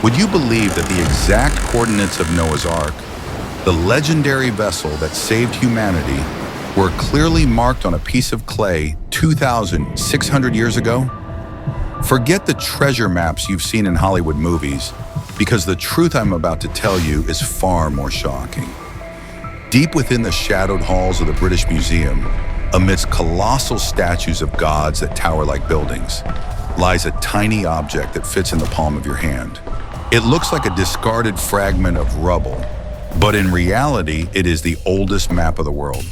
Would you believe that the exact coordinates of Noah's Ark, the legendary vessel that saved humanity, were clearly marked on a piece of clay 2,600 years ago? Forget the treasure maps you've seen in Hollywood movies, because the truth I'm about to tell you is far more shocking. Deep within the shadowed halls of the British Museum, amidst colossal statues of gods that tower like buildings, lies a tiny object that fits in the palm of your hand. It looks like a discarded fragment of rubble, but in reality, it is the oldest map of the world.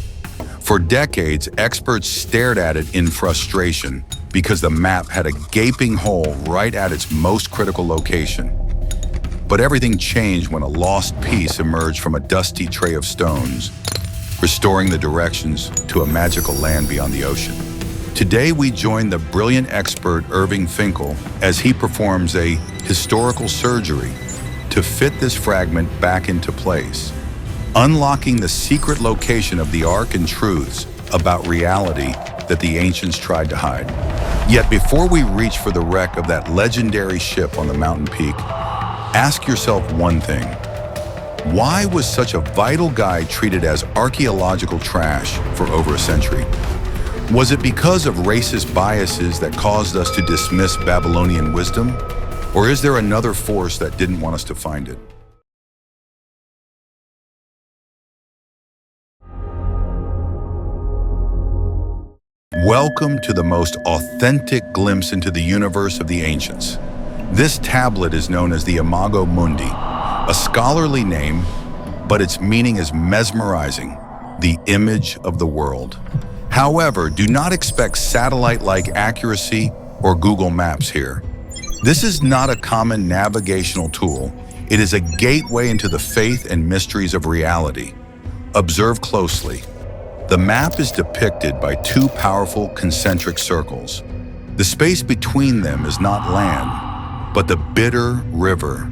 For decades, experts stared at it in frustration because the map had a gaping hole right at its most critical location. But everything changed when a lost piece emerged from a dusty tray of stones, restoring the directions to a magical land beyond the ocean. Today, we join the brilliant expert Irving Finkel as he performs a historical surgery to fit this fragment back into place, unlocking the secret location of the Ark and truths about reality that the ancients tried to hide. Yet before we reach for the wreck of that legendary ship on the mountain peak, ask yourself one thing. Why was such a vital guide treated as archaeological trash for over a century? Was it because of racist biases that caused us to dismiss Babylonian wisdom? Or is there another force that didn't want us to find it? Welcome to the most authentic glimpse into the universe of the ancients. This tablet is known as the Imago Mundi, a scholarly name, but its meaning is mesmerizing, the image of the world. However, do not expect satellite-like accuracy or Google Maps here. This is not a common navigational tool. It is a gateway into the faith and mysteries of reality. Observe closely. The map is depicted by two powerful concentric circles. The space between them is not land, but the bitter river,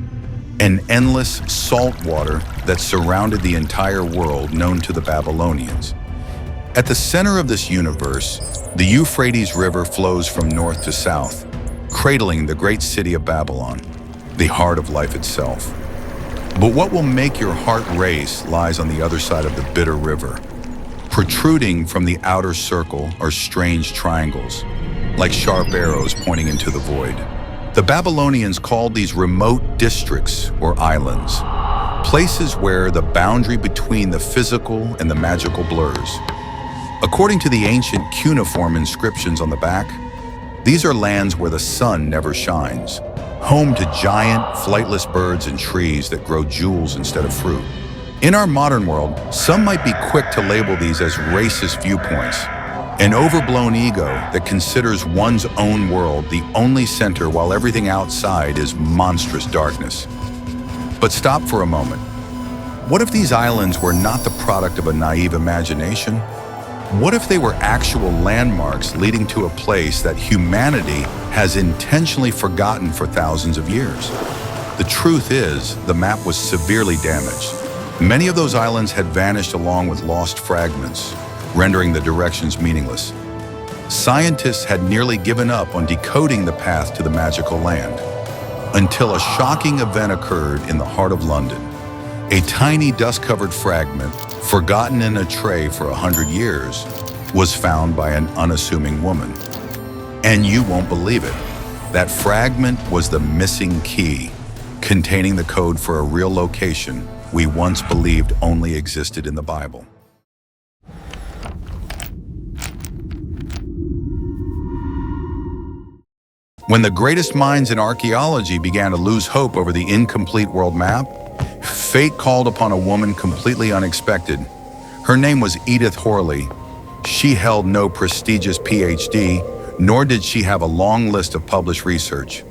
an endless salt water that surrounded the entire world known to the Babylonians. At the center of this universe, the Euphrates River flows from north to south, cradling the great city of Babylon, the heart of life itself. But what will make your heart race lies on the other side of the bitter river. Protruding from the outer circle are strange triangles, like sharp arrows pointing into the void. The Babylonians called these remote districts or islands, places where the boundary between the physical and the magical blurs. According to the ancient cuneiform inscriptions on the back, these are lands where the sun never shines, home to giant, flightless birds and trees that grow jewels instead of fruit. In our modern world, some might be quick to label these as racist viewpoints, an overblown ego that considers one's own world the only center while everything outside is monstrous darkness. But stop for a moment. What if these islands were not the product of a naive imagination? What if they were actual landmarks leading to a place that humanity has intentionally forgotten for thousands of years? The truth is, the map was severely damaged. Many of those islands had vanished along with lost fragments, rendering the directions meaningless. Scientists had nearly given up on decoding the path to the magical land, until a shocking event occurred in the heart of London. A tiny dust-covered fragment, forgotten in a tray for 100 years, was found by an unassuming woman. And you won't believe it. That fragment was the missing key, containing the code for a real location we once believed only existed in the Bible. When the greatest minds in archaeology began to lose hope over the incomplete world map, fate called upon a woman completely unexpected. Her name was Edith Horley. She held no prestigious PhD, nor did she have a long list of published research.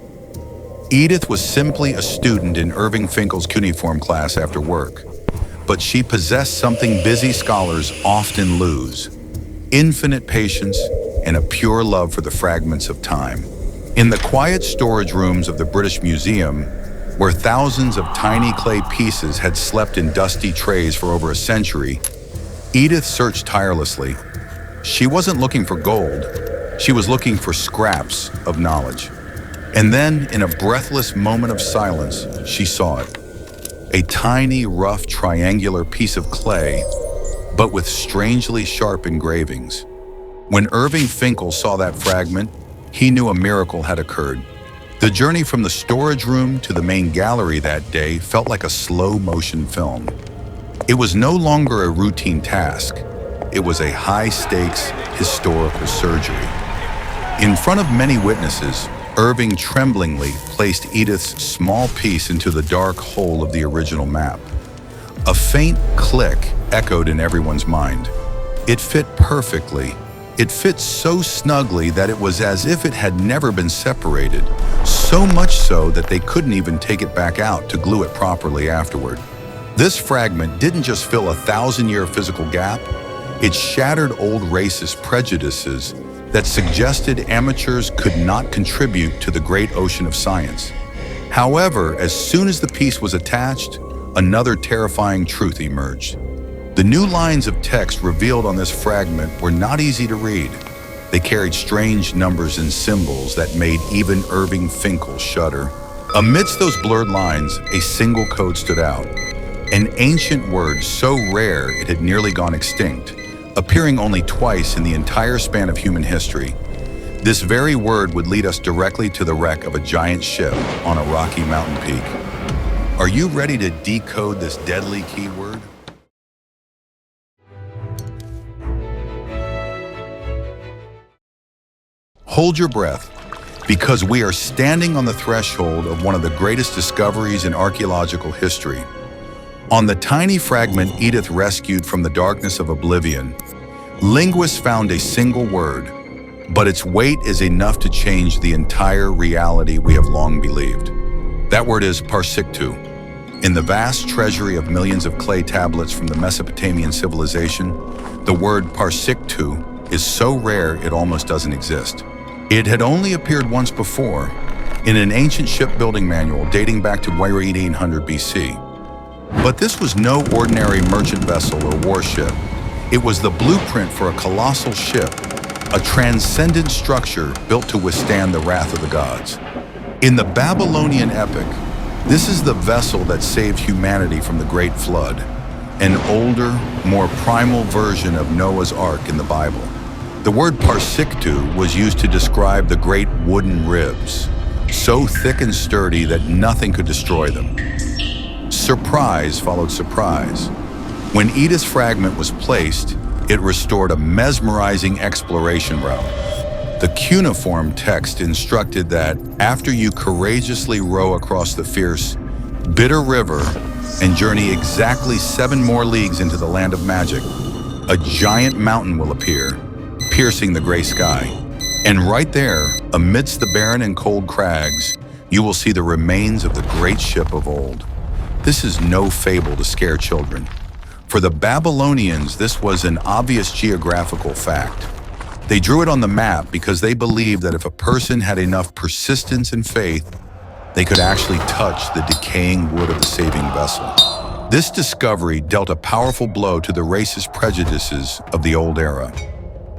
Edith was simply a student in Irving Finkel's cuneiform class after work, but she possessed something busy scholars often lose: infinite patience and a pure love for the fragments of time. In the quiet storage rooms of the British Museum, where thousands of tiny clay pieces had slept in dusty trays for over a century, Edith searched tirelessly. She wasn't looking for gold, she was looking for scraps of knowledge. And then, in a breathless moment of silence, she saw it. A tiny, rough, triangular piece of clay, but with strangely sharp engravings. When Irving Finkel saw that fragment, he knew a miracle had occurred. The journey from the storage room to the main gallery that day felt like a slow-motion film. It was no longer a routine task. It was a high-stakes historical surgery. In front of many witnesses, Irving tremblingly placed Edith's small piece into the dark hole of the original map. A faint click echoed in everyone's mind. It fit perfectly. It fit so snugly that it was as if it had never been separated, so much so that they couldn't even take it back out to glue it properly afterward. This fragment didn't just fill a 1,000-year physical gap, it shattered old racist prejudices that suggested amateurs could not contribute to the great ocean of science. However, as soon as the piece was attached, another terrifying truth emerged. The new lines of text revealed on this fragment were not easy to read. They carried strange numbers and symbols that made even Irving Finkel shudder. Amidst those blurred lines, a single code stood out. An ancient word so rare it had nearly gone extinct, appearing only twice in the entire span of human history. This very word would lead us directly to the wreck of a giant ship on a rocky mountain peak. Are you ready to decode this deadly keyword? Hold your breath, because we are standing on the threshold of one of the greatest discoveries in archaeological history. On the tiny fragment Edith rescued from the darkness of oblivion, linguists found a single word, but its weight is enough to change the entire reality we have long believed. That word is Parsiktu. In the vast treasury of millions of clay tablets from the Mesopotamian civilization, the word Parsiktu is so rare it almost doesn't exist. It had only appeared once before, in an ancient shipbuilding manual dating back to 1800 BC. But this was no ordinary merchant vessel or warship. It was the blueprint for a colossal ship, a transcendent structure built to withstand the wrath of the gods. In the Babylonian epic, this is the vessel that saved humanity from the Great Flood, an older, more primal version of Noah's Ark in the Bible. The word Parsiktu was used to describe the great wooden ribs, so thick and sturdy that nothing could destroy them. Surprise followed surprise. When Edith's fragment was placed, it restored a mesmerizing exploration route. The cuneiform text instructed that after you courageously row across the fierce, bitter river and journey exactly 7 more leagues into the land of magic, a giant mountain will appear, piercing the gray sky. And right there, amidst the barren and cold crags, you will see the remains of the great ship of old. This is no fable to scare children. For the Babylonians, this was an obvious geographical fact. They drew it on the map because they believed that if a person had enough persistence and faith, they could actually touch the decaying wood of the saving vessel. This discovery dealt a powerful blow to the racist prejudices of the old era.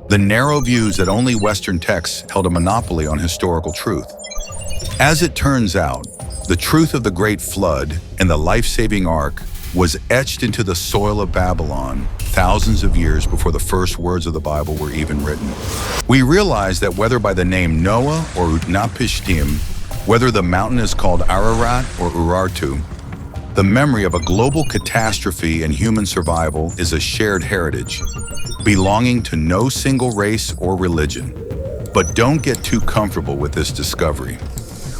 The narrow views that only Western texts held a monopoly on historical truth. As it turns out, the truth of the Great Flood and the life-saving ark was etched into the soil of Babylon thousands of years before the first words of the Bible were even written. We realize that whether by the name Noah or Utnapishtim, whether the mountain is called Ararat or Urartu, the memory of a global catastrophe and human survival is a shared heritage, belonging to no single race or religion. But don't get too comfortable with this discovery.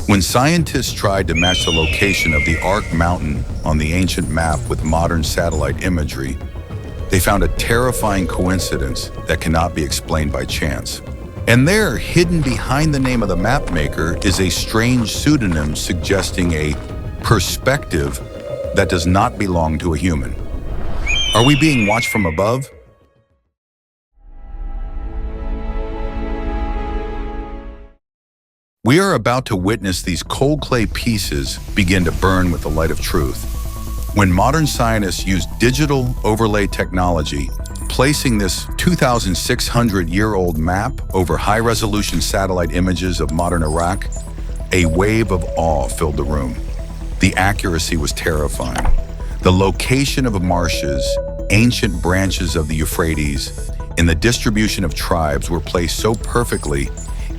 When scientists tried to match the location of the Ark Mountain on the ancient map with modern satellite imagery, they found a terrifying coincidence that cannot be explained by chance. And there, hidden behind the name of the mapmaker, is a strange pseudonym suggesting a perspective that does not belong to a human. Are we being watched from above? We are about to witness these cold clay pieces begin to burn with the light of truth. When modern scientists use digital overlay technology, placing this 2,600-year-old map over high-resolution satellite images of modern Iraq, A wave of awe filled the room. The accuracy was terrifying. The location of marshes, ancient branches of the Euphrates, and the distribution of tribes were placed so perfectly,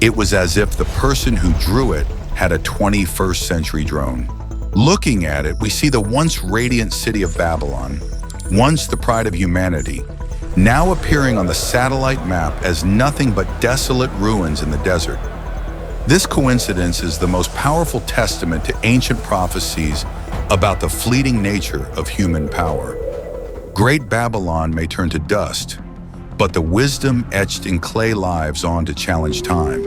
it was as if the person who drew it had a 21st century drone. Looking at it, we see the once radiant city of Babylon, once the pride of humanity, now appearing on the satellite map as nothing but desolate ruins in the desert. This coincidence is the most powerful testament to ancient prophecies about the fleeting nature of human power. Great Babylon may turn to dust, but the wisdom etched in clay lives on to challenge time.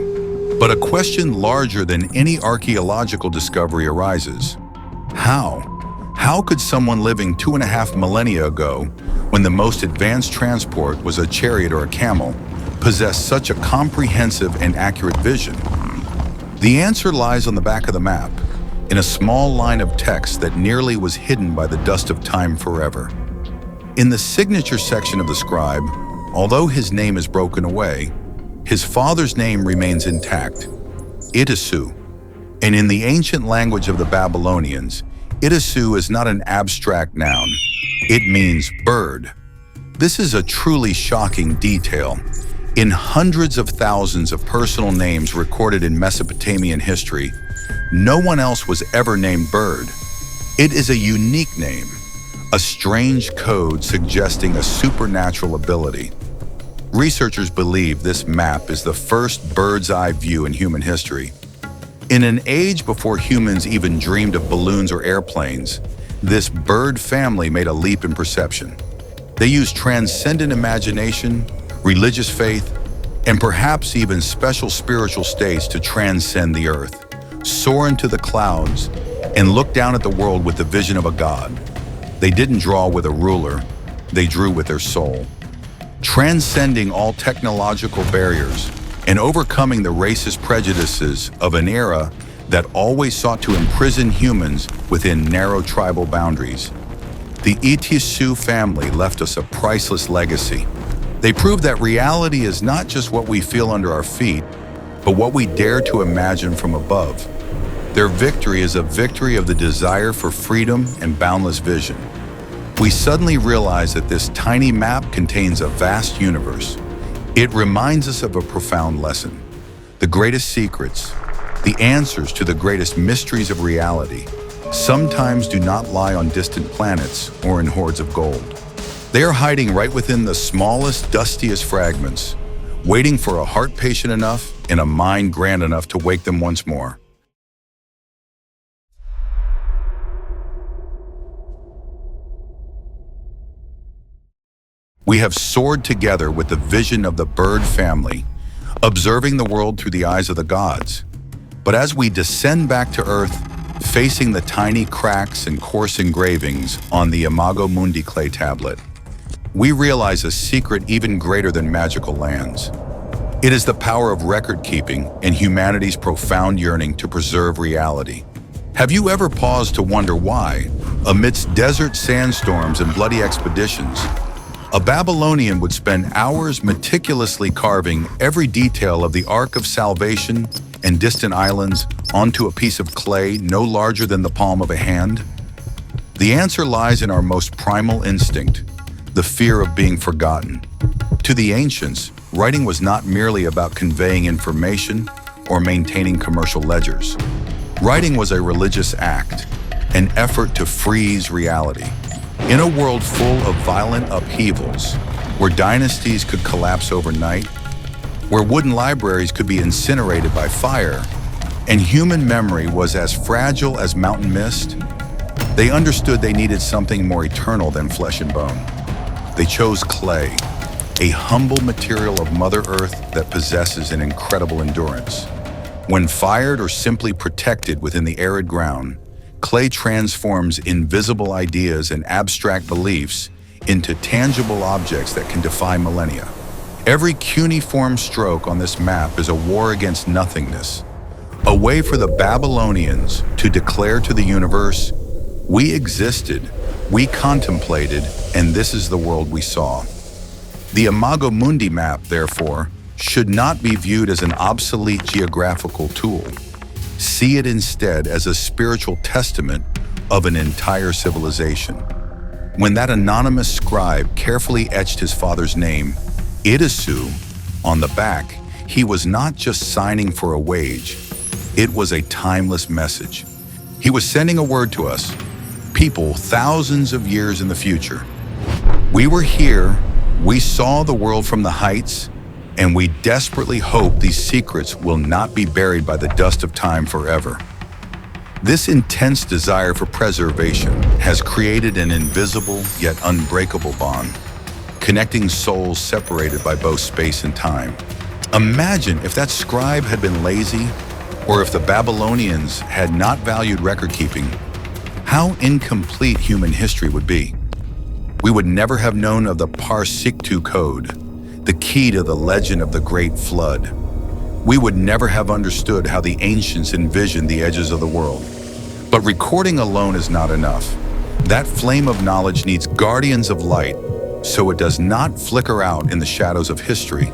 But a question larger than any archaeological discovery arises. How? How could someone living 2.5 millennia ago, when the most advanced transport was a chariot or a camel, possess such a comprehensive and accurate vision? The answer lies on the back of the map, in a small line of text that nearly was hidden by the dust of time forever. In the signature section of the scribe, although his name is broken away, his father's name remains intact, Ittissu. And in the ancient language of the Babylonians, Ittissu is not an abstract noun. It means bird. This is a truly shocking detail. In hundreds of thousands of personal names recorded in Mesopotamian history, no one else was ever named Bird. It is a unique name, a strange code suggesting a supernatural ability. Researchers believe this map is the first bird's-eye view in human history. In an age before humans even dreamed of balloons or airplanes, this bird family made a leap in perception. They used transcendent imagination, religious faith, and perhaps even special spiritual states to transcend the earth, soar into the clouds, and look down at the world with the vision of a god. They didn't draw with a ruler, they drew with their soul. Transcending all technological barriers and overcoming the racist prejudices of an era that always sought to imprison humans within narrow tribal boundaries. The Ittissu family left us a priceless legacy. They proved that reality is not just what we feel under our feet, but what we dare to imagine from above. Their victory is a victory of the desire for freedom and boundless vision. We suddenly realize that this tiny map contains a vast universe. It reminds us of a profound lesson. The greatest secrets, the answers to the greatest mysteries of reality, sometimes do not lie on distant planets or in hoards of gold. They are hiding right within the smallest, dustiest fragments, waiting for a heart patient enough and a mind grand enough to wake them once more. We have soared together with the vision of the bird family, observing the world through the eyes of the gods. But as we descend back to Earth, facing the tiny cracks and coarse engravings on the Imago Mundi clay tablet, we realize a secret even greater than magical lands. It is the power of record-keeping and humanity's profound yearning to preserve reality. Have you ever paused to wonder why, amidst desert sandstorms and bloody expeditions, a Babylonian would spend hours meticulously carving every detail of the Ark of Salvation and distant islands onto a piece of clay no larger than the palm of a hand? The answer lies in our most primal instinct, the fear of being forgotten. To the ancients, writing was not merely about conveying information or maintaining commercial ledgers. Writing was a religious act, an effort to freeze reality. In a world full of violent upheavals, where dynasties could collapse overnight, where wooden libraries could be incinerated by fire, and human memory was as fragile as mountain mist, they understood they needed something more eternal than flesh and bone. They chose clay, a humble material of Mother Earth that possesses an incredible endurance. When fired or simply protected within the arid ground, clay transforms invisible ideas and abstract beliefs into tangible objects that can defy millennia. Every cuneiform stroke on this map is a war against nothingness, a way for the Babylonians to declare to the universe, we existed, we contemplated, and this is the world we saw. The Imago Mundi map, therefore, should not be viewed as an obsolete geographical tool. See it instead as a spiritual testament of an entire civilization. When that anonymous scribe carefully etched his father's name, Ittissu, on the back, he was not just signing for a wage. It was a timeless message. He was sending a word to us, people thousands of years in the future. We were here, we saw the world from the heights, and we desperately hope these secrets will not be buried by the dust of time forever. This intense desire for preservation has created an invisible yet unbreakable bond, connecting souls separated by both space and time. Imagine if that scribe had been lazy, or if the Babylonians had not valued record-keeping, how incomplete human history would be. We would never have known of the Parsiktu code, the key to the legend of the Great Flood. We would never have understood how the ancients envisioned the edges of the world. But recording alone is not enough. That flame of knowledge needs guardians of light, so it does not flicker out in the shadows of history.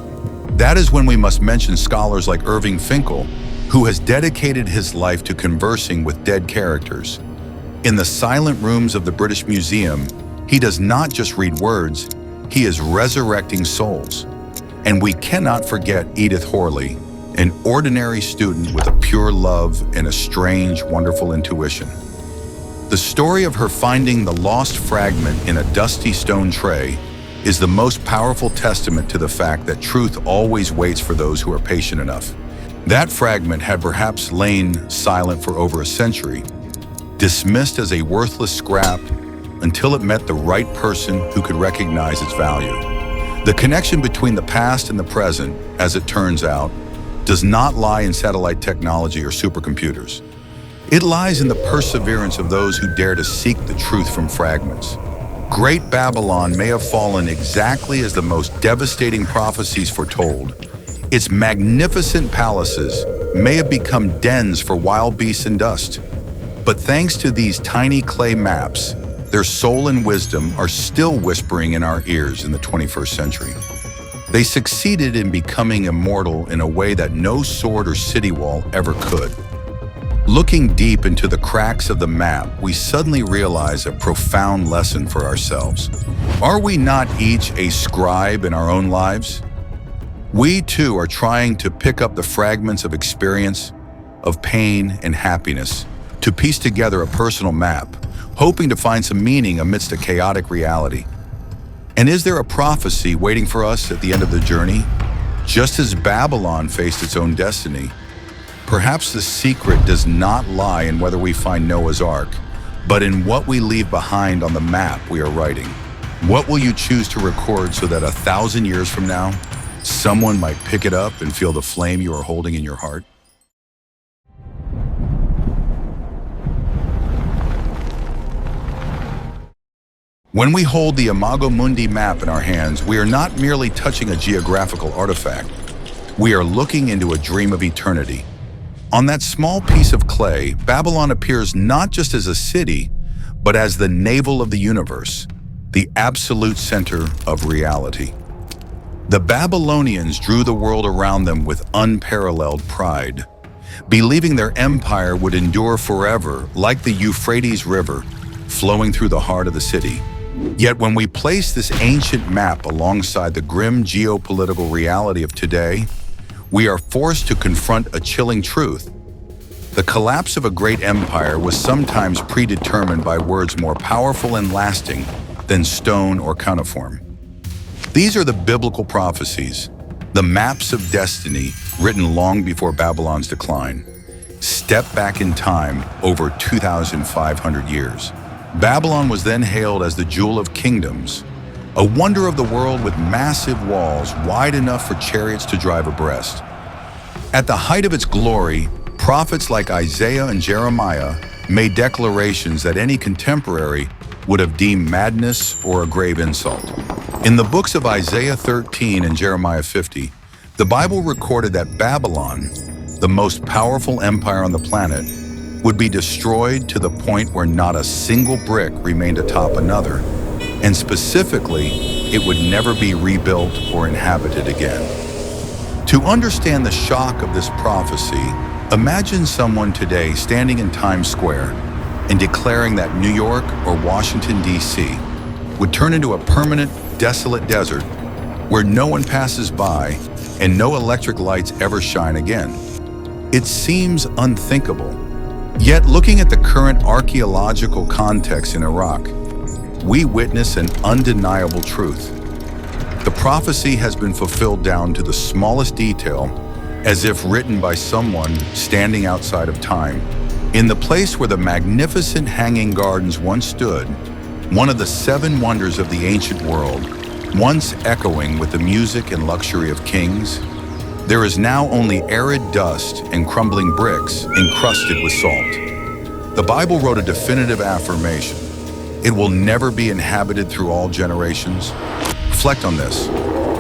That is when we must mention scholars like Irving Finkel, who has dedicated his life to conversing with dead characters. In the silent rooms of the British Museum, he does not just read words, he is resurrecting souls. And we cannot forget Edith Horley, an ordinary student with a pure love and a strange, wonderful intuition. The story of her finding the lost fragment in a dusty stone tray is the most powerful testament to the fact that truth always waits for those who are patient enough. That fragment had perhaps lain silent for over a century, dismissed as a worthless scrap until it met the right person who could recognize its value. The connection between the past and the present, as it turns out, does not lie in satellite technology or supercomputers. It lies in the perseverance of those who dare to seek the truth from fragments. Great Babylon may have fallen exactly as the most devastating prophecies foretold. Its magnificent palaces may have become dens for wild beasts and dust. But thanks to these tiny clay maps, their soul and wisdom are still whispering in our ears in the 21st century. They succeeded in becoming immortal in a way that no sword or city wall ever could. Looking deep into the cracks of the map, we suddenly realize a profound lesson for ourselves. Are we not each a scribe in our own lives? We too are trying to pick up the fragments of experience, of pain and happiness, to piece together a personal map, hoping to find some meaning amidst a chaotic reality. And is there a prophecy waiting for us at the end of the journey? Just as Babylon faced its own destiny, perhaps the secret does not lie in whether we find Noah's Ark, but in what we leave behind on the map we are writing. What will you choose to record so that 1,000 years from now, someone might pick it up and feel the flame you are holding in your heart? When we hold the Imago Mundi map in our hands, we are not merely touching a geographical artifact. We are looking into a dream of eternity. On that small piece of clay, Babylon appears not just as a city, but as the navel of the universe, the absolute center of reality. The Babylonians drew the world around them with unparalleled pride, believing their empire would endure forever like the Euphrates River flowing through the heart of the city. Yet when we place this ancient map alongside the grim geopolitical reality of today, we are forced to confront a chilling truth. The collapse of a great empire was sometimes predetermined by words more powerful and lasting than stone or cuneiform. These are the biblical prophecies, the maps of destiny written long before Babylon's decline. Step back in time over 2,500 years. Babylon was then hailed as the jewel of kingdoms, a wonder of the world with massive walls wide enough for chariots to drive abreast. At the height of its glory, prophets like Isaiah and Jeremiah made declarations that any contemporary would have deemed madness or a grave insult. In the books of Isaiah 13 and Jeremiah 50, the Bible recorded that Babylon, the most powerful empire on the planet, would be destroyed to the point where not a single brick remained atop another, and specifically, it would never be rebuilt or inhabited again. To understand the shock of this prophecy, Imagine someone today standing in Times Square and declaring that New York or Washington, D.C. would turn into a permanent, desolate desert where no one passes by and no electric lights ever shine again. It seems unthinkable. Yet, looking at the current archaeological context in Iraq, we witness an undeniable truth. The prophecy has been fulfilled down to the smallest detail, as if written by someone standing outside of time. In the place where the magnificent hanging gardens once stood, one of the 7 wonders of the ancient world, once echoing with the music and luxury of kings, there is now only arid dust and crumbling bricks encrusted with salt. The Bible wrote a definitive affirmation. It will never be inhabited through all generations. Reflect on this.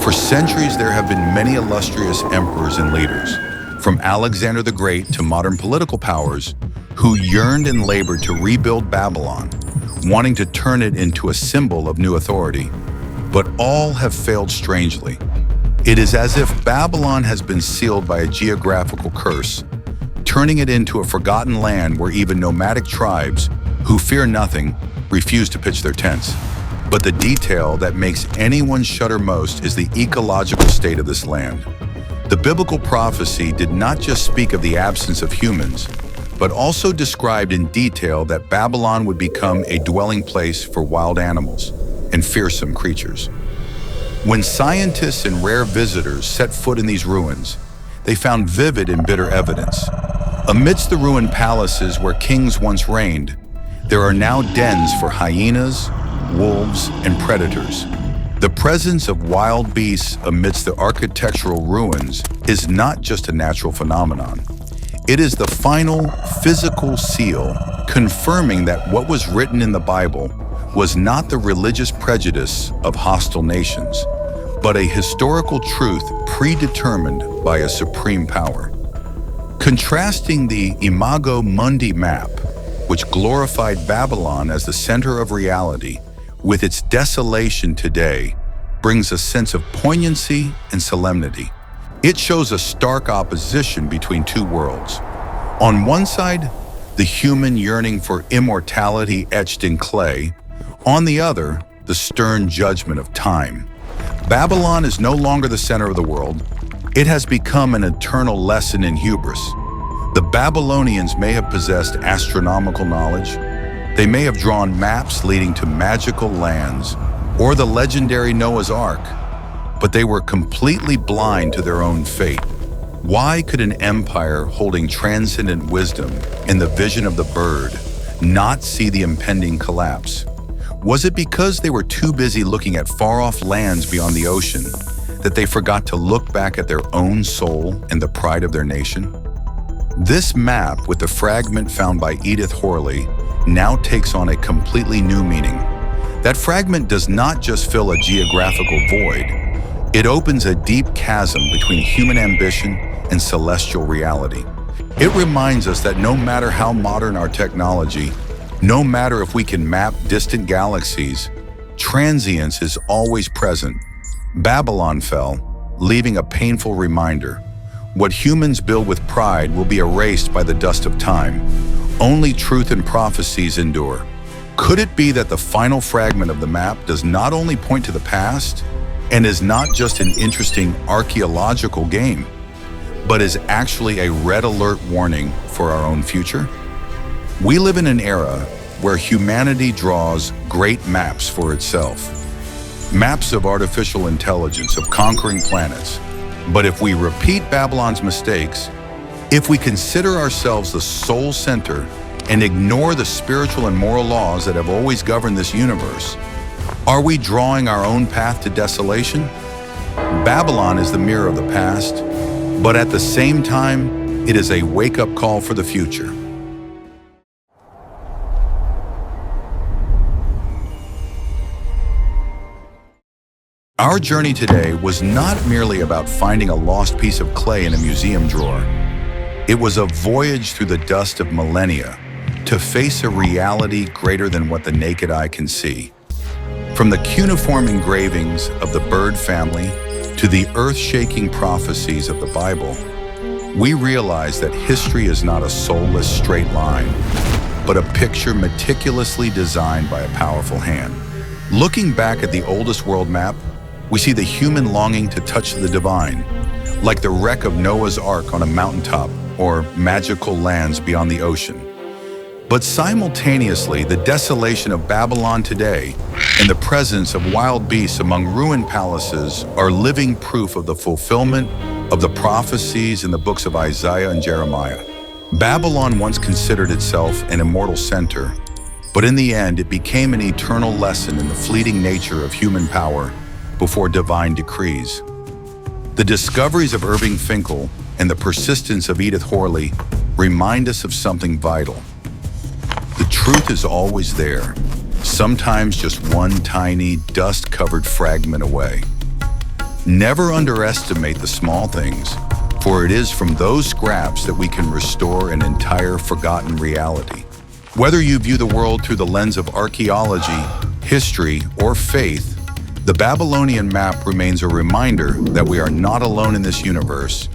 For centuries, there have been many illustrious emperors and leaders, from Alexander the Great to modern political powers, who yearned and labored to rebuild Babylon, wanting to turn it into a symbol of new authority. But all have failed strangely. It is as if Babylon has been sealed by a geographical curse, turning it into a forgotten land where even nomadic tribes, who fear nothing, refuse to pitch their tents. But the detail that makes anyone shudder most is the ecological state of this land. The biblical prophecy did not just speak of the absence of humans, but also described in detail that Babylon would become a dwelling place for wild animals and fearsome creatures. When scientists and rare visitors set foot in these ruins, they found vivid and bitter evidence. Amidst the ruined palaces where kings once reigned, there are now dens for hyenas, wolves, and predators. The presence of wild beasts amidst the architectural ruins is not just a natural phenomenon. It is the final physical seal confirming that what was written in the Bible was not the religious prejudice of hostile nations, but a historical truth predetermined by a supreme power. Contrasting the Imago Mundi map, which glorified Babylon as the center of reality, with its desolation today, brings a sense of poignancy and solemnity. It shows a stark opposition between two worlds. On one side, the human yearning for immortality etched in clay. On the other, the stern judgment of time. Babylon is no longer the center of the world. It has become an eternal lesson in hubris. The Babylonians may have possessed astronomical knowledge. They may have drawn maps leading to magical lands or the legendary Noah's Ark, but they were completely blind to their own fate. Why could an empire holding transcendent wisdom and the vision of the bird not see the impending collapse? Was it because they were too busy looking at far-off lands beyond the ocean that they forgot to look back at their own soul and the pride of their nation? This map, with the fragment found by Edith Horley, now takes on a completely new meaning. That fragment does not just fill a geographical void. It opens a deep chasm between human ambition and celestial reality. It reminds us that no matter how modern our technology, no matter if we can map distant galaxies, transience is always present. Babylon fell, leaving a painful reminder. What humans build with pride will be erased by the dust of time. Only truth and prophecies endure. Could it be that the final fragment of the map does not only point to the past and is not just an interesting archaeological game, but is actually a red alert warning for our own future? We live in an era where humanity draws great maps for itself. Maps of artificial intelligence, of conquering planets. But if we repeat Babylon's mistakes, if we consider ourselves the sole center and ignore the spiritual and moral laws that have always governed this universe, are we drawing our own path to desolation? Babylon is the mirror of the past, but at the same time, it is a wake-up call for the future. Our journey today was not merely about finding a lost piece of clay in a museum drawer. It was a voyage through the dust of millennia to face a reality greater than what the naked eye can see. From the cuneiform engravings of the bird family to the earth-shaking prophecies of the Bible, we realize that history is not a soulless straight line, but a picture meticulously designed by a powerful hand. Looking back at the oldest world map, we see the human longing to touch the divine, like the wreck of Noah's Ark on a mountaintop or magical lands beyond the ocean. But simultaneously, the desolation of Babylon today and the presence of wild beasts among ruined palaces are living proof of the fulfillment of the prophecies in the books of Isaiah and Jeremiah. Babylon once considered itself an immortal center, but in the end it became an eternal lesson in the fleeting nature of human power before divine decrees. The discoveries of Irving Finkel and the persistence of Edith Horley remind us of something vital. The truth is always there, sometimes just one tiny, dust-covered fragment away. Never underestimate the small things, for it is from those scraps that we can restore an entire forgotten reality. Whether you view the world through the lens of archaeology, history, or faith, the Babylonian Map remains a reminder that we are not alone in this universe,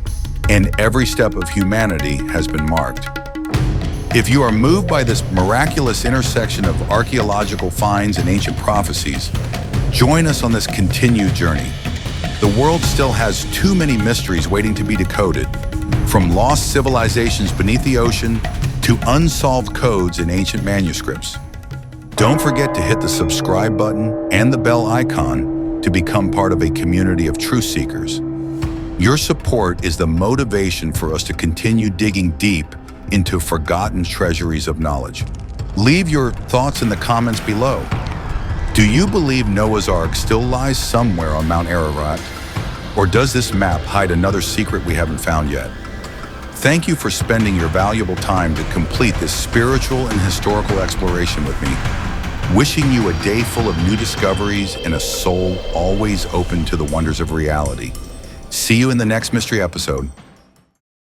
and every step of humanity has been marked. If you are moved by this miraculous intersection of archaeological finds and ancient prophecies, join us on this continued journey. The world still has too many mysteries waiting to be decoded, from lost civilizations beneath the ocean to unsolved codes in ancient manuscripts. Don't forget to hit the subscribe button and the bell icon to become part of a community of truth seekers. Your support is the motivation for us to continue digging deep into forgotten treasuries of knowledge. Leave your thoughts in the comments below. Do you believe Noah's Ark still lies somewhere on Mount Ararat? Or does this map hide another secret we haven't found yet? Thank you for spending your valuable time to complete this spiritual and historical exploration with me. Wishing you a day full of new discoveries and a soul always open to the wonders of reality. See you in the next mystery episode.